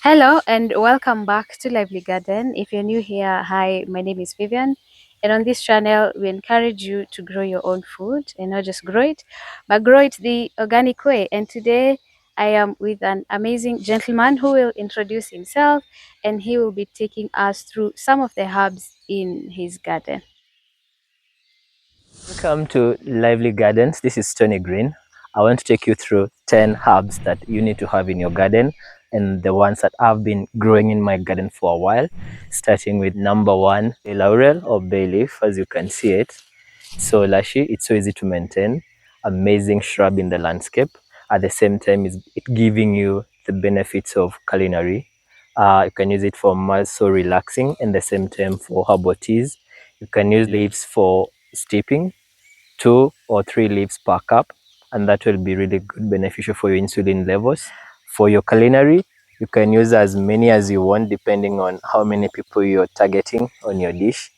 Hello and welcome back to Lively Garden. If you're new here, hi, my name is Vivian. And on this channel, we encourage you to grow your own food and not just grow it, but grow it the organic way. And today I am with an amazing gentleman who will introduce himself and he will be taking us through some of the herbs in his garden. Welcome to Lively Gardens. This is Tony Green. I want to take you through 10 herbs that you need to have in your garden and the ones that I've been growing in my garden for a while. Starting with number one, the laurel or bay leaf, as you can see it. So lushy, it's so easy to maintain. Amazing shrub in the landscape. At the same time, it's giving you the benefits of culinary. You can use it for muscle relaxing and the same time for herbal teas. You can use leaves for steeping, 2 or 3 leaves per cup, and that will be really good, beneficial for your insulin levels. For your culinary, you can use as many as you want depending on how many people you're targeting on your dish.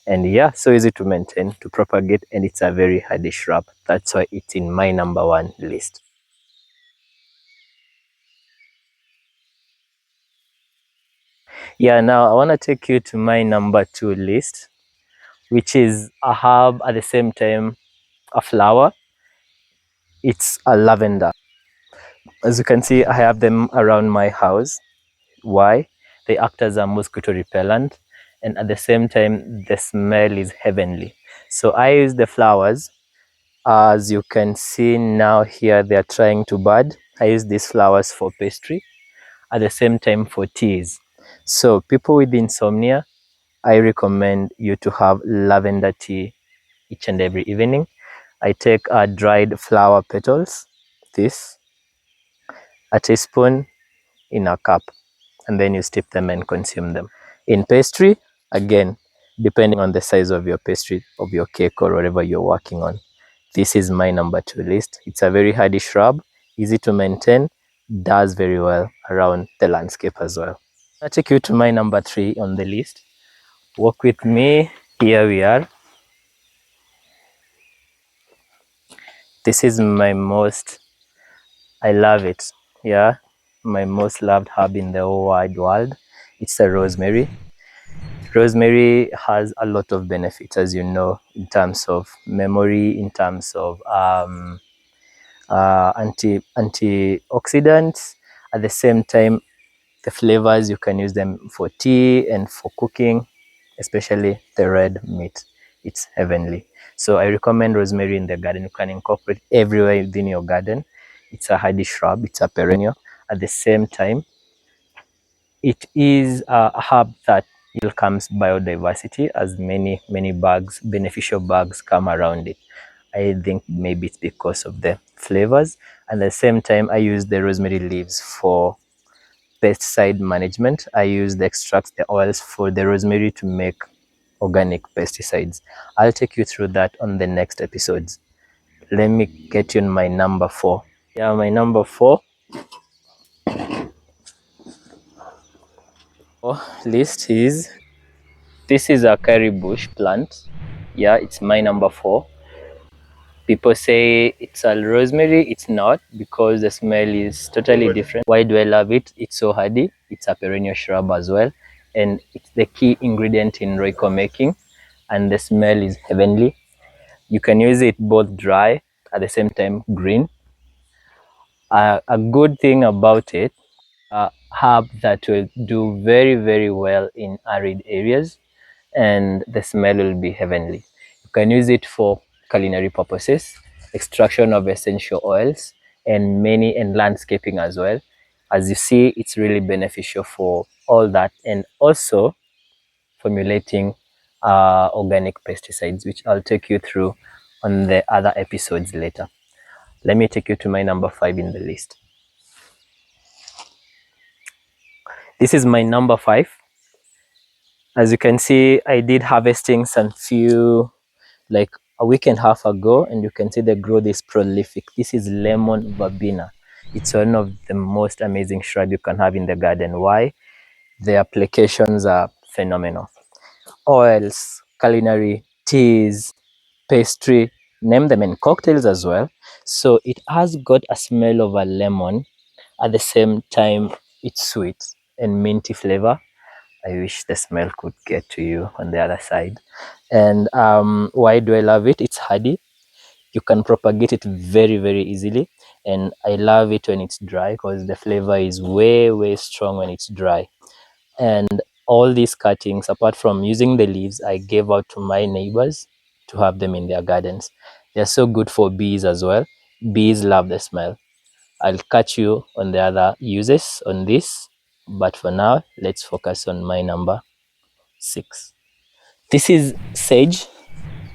And yeah, so easy to maintain, to propagate, and it's a very hardy shrub. That's why it's in my number one list. Yeah, now I want to take you to my number two list, which is a herb at the same time a flower. It's a lavender. As you can see, I have them around my house. Why? They act as a mosquito repellent, and at the same time the smell is heavenly. So I use the flowers. As you can see now here, they are trying to bud. I use these flowers for pastry, at the same time for teas. So people with insomnia, I recommend you to have lavender tea each and every evening. I take dried flower petals, this, a teaspoon in a cup, and then you steep them and consume them. In pastry, again, depending on the size of your pastry, of your cake or whatever you're working on. This is my number two list. It's a very hardy shrub, easy to maintain, does very well around the landscape as well. I'll take you to my number three on the list. Walk with me. Here we are. This is I love it. Yeah, my most loved herb in the whole wide world. It's the rosemary. Rosemary has a lot of benefits, as you know, in terms of memory, in terms of antioxidants. At the same time, the flavors, you can use them for tea and for cooking, especially the red meat. It's heavenly. So I recommend rosemary in the garden. You can incorporate everywhere within your garden. It's a hardy shrub. It's a perennial. At the same time, it is a herb that welcomes biodiversity, as many bugs, beneficial bugs, come around it. I think maybe it's because of the flavors. At the same time, I use the rosemary leaves for pesticide management. I use the extracts, the oils for the rosemary to make organic pesticides. I'll take you through that on the next episodes. Let me get you on my number four. Yeah, my number four list is, this is a curry bush plant. Yeah, it's my number four. People say it's a rosemary. It's not, because the smell is totally different. Why do I love it? It's so hardy. It's a perennial shrub as well, and it's the key ingredient in Royco making, and the smell is heavenly. You can use it both dry, at the same time green. A good thing about it, a herb that will do very well in arid areas, and the smell will be heavenly. You can use it for culinary purposes, extraction of essential oils, and landscaping as well. As you see, it's really beneficial for all that, and also formulating organic pesticides, which I'll take you through on the other episodes later. Let me take you to my number five in the list. This is my number five. As you can see, I did harvesting some few, like a week and a half ago, and you can see the growth is prolific. This is lemon verbena. It's one of the most amazing shrub you can have in the garden. Why? The applications are phenomenal. Oils, culinary, teas, pastry, name them, in cocktails as well. So it has got a smell of a lemon. At the same time, it's sweet and minty flavor. I wish the smell could get to you on the other side. And why do I love it? It's hardy. You can propagate it very, very easily. And I love it when it's dry because the flavor is way, way strong when it's dry. And all these cuttings, apart from using the leaves, I gave out to my neighbors to have them in their gardens. They're so good for bees as well. Bees love the smell. I'll catch you on the other uses on this, but for now, let's focus on my number 6. This is sage,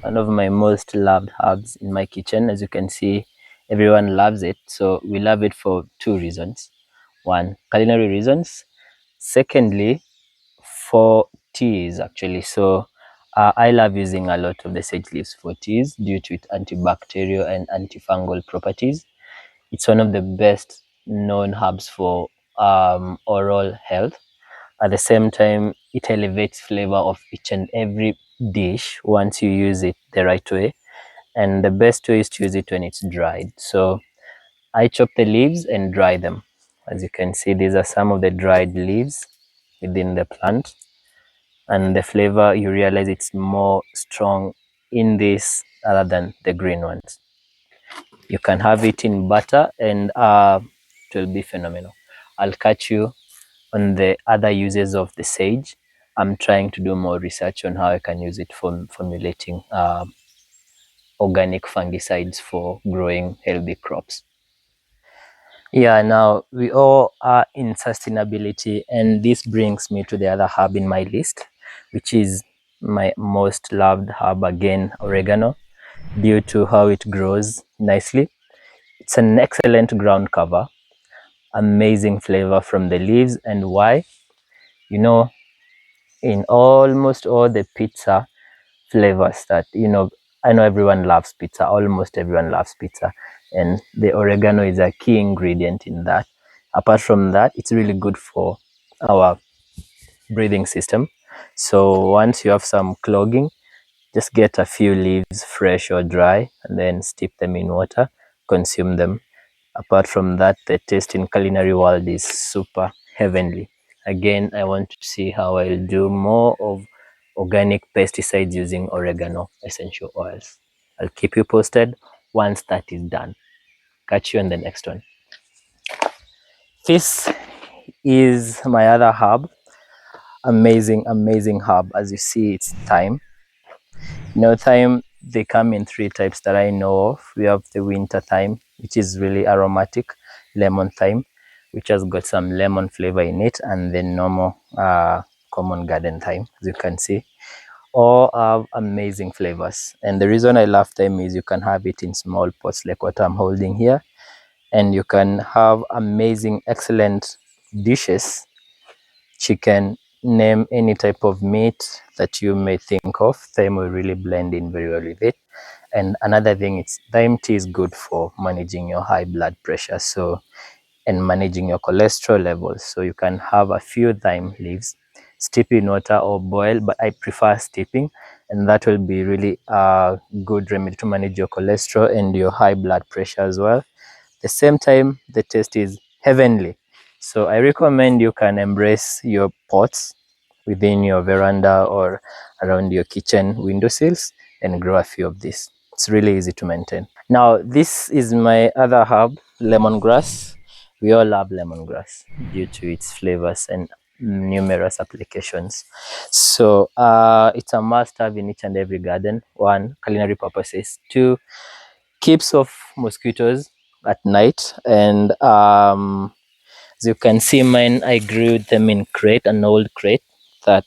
one of my most loved herbs in my kitchen. As you can see, everyone loves it. So we love it for 2 reasons. One, culinary reasons. Secondly, for teas actually. So I love using a lot of the sage leaves for teas due to its antibacterial and antifungal properties. It's one of the best known herbs for oral health. At the same time, it elevates flavor of each and every dish once you use it the right way. And the best way is to use it when it's dried. So I chop the leaves and dry them. As you can see, these are some of the dried leaves within the plant. And the flavor, you realize it's more strong in this other than the green ones. You can have it in butter and it will be phenomenal. I'll catch you on the other uses of the sage. I'm trying to do more research on how I can use it for formulating organic fungicides for growing healthy crops. Yeah, now we all are in sustainability, and this brings me to the other herb in my list, which is my most loved herb again, oregano, due to how it grows nicely. It's an excellent ground cover, amazing flavor from the leaves. And why? You know, in almost all the pizza flavors that, I know everyone loves pizza, almost everyone loves pizza, and the oregano is a key ingredient in that. Apart from that, it's really good for our breathing system. So once you have some clogging, just get a few leaves, fresh or dry, and then steep them in water, consume them. Apart from that, the taste in culinary world is super heavenly. Again, I want to see how I'll do more of organic pesticides using oregano essential oils. I'll keep you posted once that is done. Catch you on the next one. This is my other herb. Amazing, amazing herb. As you see, it's thyme. Thyme, they come in 3 types that I know of. We have the winter thyme, which is really aromatic, lemon thyme, which has got some lemon flavor in it, and the normal common garden thyme, as you can see. All have amazing flavors. And the reason I love them is you can have it in small pots like what I'm holding here, and you can have amazing, excellent dishes. Chicken, name any type of meat that you may think of. Thyme will really blend in very well with it. And another thing, it's thyme tea is good for managing your high blood pressure, so, and managing your cholesterol levels. So you can have a few thyme leaves, steep in water or boil, but I prefer steeping, and that will be really a good remedy to manage your cholesterol and your high blood pressure as well. The same time, the taste is heavenly. So I recommend you can embrace your pots within your veranda or around your kitchen windowsills and grow a few of these. It's really easy to maintain. Now, this is my other herb, lemongrass. We all love lemongrass due to its flavors and numerous applications. So it's a must-have in each and every garden. 1, culinary purposes. 2, keeps off mosquitoes at night. And as you can see, mine, I grew them in crate, an old crate that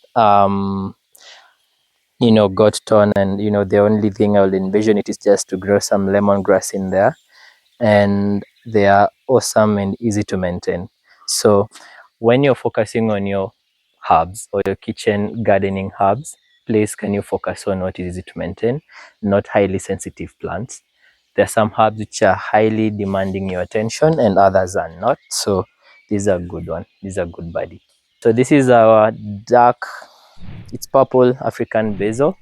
got torn, and the only thing I would envision it is just to grow some lemongrass in there, and they are awesome and easy to maintain. So when you're focusing on your herbs or your kitchen gardening herbs, please can you focus on what is easy to maintain, not highly sensitive plants. There are some herbs which are highly demanding your attention and others are not. So these are good one. These are good buddy. So this is our dark, it's purple African basil.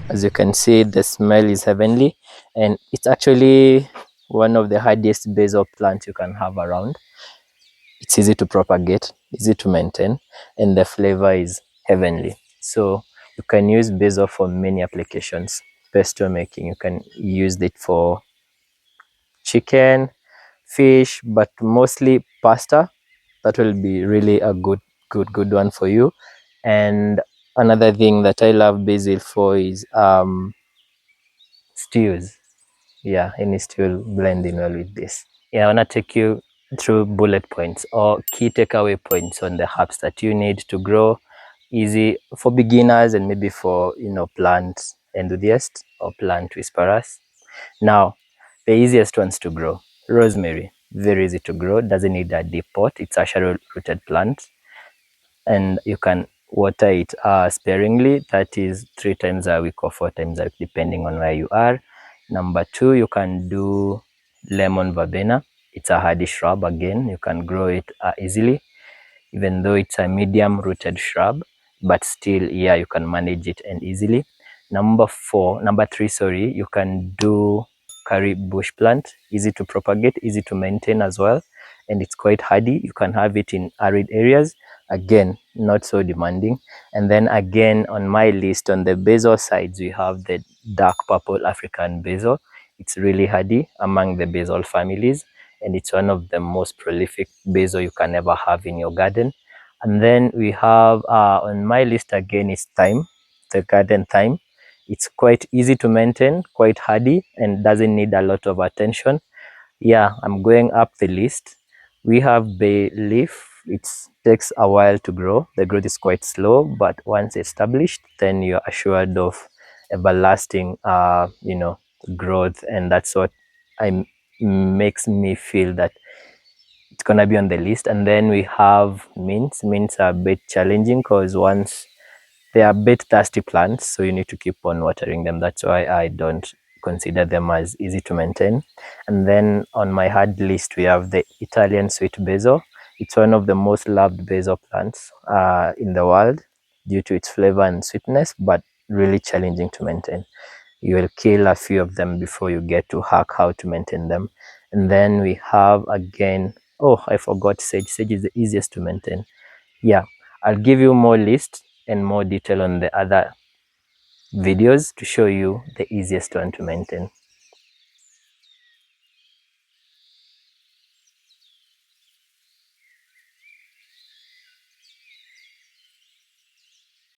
As you can see, the smell is heavenly, and it's actually one of the hardiest basil plants you can have around. It's easy to propagate, easy to maintain, and the flavor is heavenly. So you can use basil for many applications. Pesto making, you can use it for chicken, fish, but mostly pasta. That will be really a good one for you. And another thing that I love basil for is stews. Yeah, any stew will blend in well with this. Yeah, I want to take you through bullet points or key takeaway points on the herbs that you need to grow easy for beginners and maybe for plant enthusiasts or plant whisperers. Now, the easiest ones to grow: rosemary. Very easy to grow, doesn't need a deep pot. It's a shallow rooted plant, and you can water it sparingly. That is 3 times a week or 4 times a week, depending on where you are. Number 2, you can do lemon verbena. It's a hardy shrub. Again, you can grow it easily, even though it's a medium rooted shrub, but still, yeah, you can manage it and easily. Number 3, sorry, you can do curry bush plant. Easy to propagate, easy to maintain as well, and it's quite hardy. You can have it in arid areas. Again, not so demanding. And then again, on my list, on the basil sides, we have the dark purple African basil. It's really hardy among the basil families, and it's one of the most prolific basil you can ever have in your garden. And then we have on my list again is thyme, the garden thyme. It's quite easy to maintain, quite hardy, and doesn't need a lot of attention. Yeah, I'm going up the list. We have bay leaf. It takes a while to grow. The growth is quite slow, but once established, then you're assured of everlasting growth, and that's what I makes me feel that it's gonna be on the list. And then we have mints. Mints are a bit challenging because once they are a bit thirsty plants, so you need to keep on watering them. That's why I don't consider them as easy to maintain. And then on my hard list, we have the Italian sweet basil. It's one of the most loved basil plants in the world due to its flavor and sweetness, but really challenging to maintain. You will kill a few of them before you get to hack how to maintain them. And then we have again, oh, I forgot sage. Sage is the easiest to maintain. Yeah, I'll give you more list and more detail on the other videos to show you the easiest one to maintain.